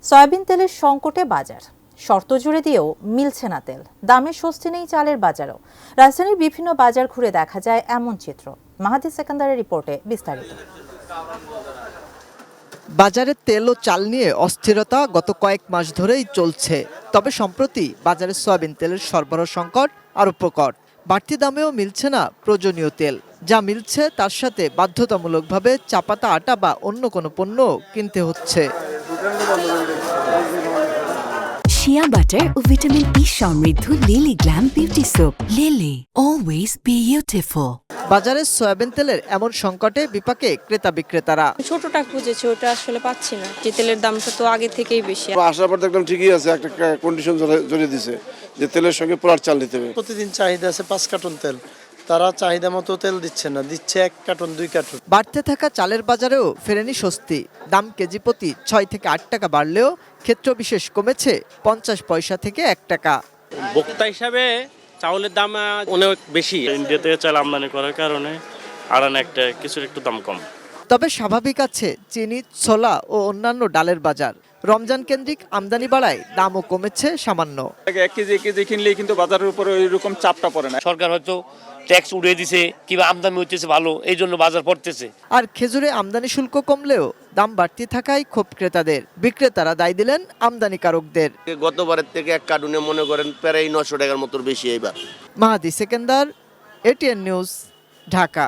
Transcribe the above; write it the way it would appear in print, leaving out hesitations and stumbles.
Soybean তেলের সংকটে বাজার, শর্ত জুড়ে দিয়েও মিলছে না তেল, দামে স্বস্তি নেই চালের বাজারও। রাজধানীর বিভিন্ন বাজার ঘুরে দেখা যায় এমন চিত্র। মাহাদি সেকেন্দারের রিপোর্টে বিস্তারিত। বাজারে তেল ও চাল নিয়ে অস্থিরতা গত কয়েক মাস ধরেই চলছে। তবে সম্প্রতি বাজারে সয়াবিন তেলের সরবরাহ সংকট আরও প্রকট। বাড়তি দামেও মিলছে না প্রয়োজনীয় তেল, যা মিলছে তার সাথে বাধ্যতামূলকভাবে চা পাতা, আটা বা অন্য কোনো পণ্য কিনতে হচ্ছে। শিয়া বাটার ও ভিটামিন ই সমৃদ্ধ lily glam beauty soap. Lily, always beautiful. বাজারে সয়াবিন তেলের এমন সংকটে বিপাকে ক্রেতা বিক্রেতারা। ছোটটা খুঁজেছি, ওটা আসলে পাচ্ছি না। যে তেলের দামটা তো আগে থেকেই বেশি। আসার পর দেখলাম ঠিকই আছে, একটা কন্ডিশন জড়িয়ে দিছে যে তেলের সঙ্গে পোলার চাল দিতে হবে। প্রতিদিন চাহিদা আছে 5 কার্টন তেল, তারা চাহিদা মতো তেল দিচ্ছে না, দিচ্ছে 1 কার্টন 2 কার্টন। বাড়তে থাকা চালের বাজারেও ফেরেনি স্বস্তি। দাম কেজি প্রতি 6 থেকে 8 টাকা বাড়লেও ক্ষেত্র বিশেষ কমেছে 50 পয়সা থেকে 1 টাকা। ভোক্তা হিসাবে চাউলের দাম অনেক বেশি। ইন্ডিয়া থেকে চাল আমদানি করার কারণে আড়ান একটা কিছুর একটু দাম কম। তবে স্বাভাবিক আছে চিনি, ছোলা ও অন্যান্য ডালের বাজার। রমজান কেন্দ্রিক আমদানি বাড়ায় দামও কমেছে সামান্য। 1 কেজি কিনলেই কিন্তু বাজারের উপরে ওইরকম চাপটা পড়ে না। সরকার হয়তো ট্যাক্স উড়িয়ে দিছে কিংবা আমদানি হইতেছে ভালো, এই জন্য বাজার পড়তেছে। আর খেজুরে আমদানি শুল্ক কমলেও দাম বাড়তি থাকায় ক্ষোভ ক্রেতাদের। বিক্রেতারা দায় দিলেন আমদানিকারকদের। গতবারের থেকে 1 কার্টুনে মনে করেন প্রায় 900 টাকার মতো বেশি। এইবার মাহাদি সেকেন্দার, এটিএন নিউজ, ঢাকা।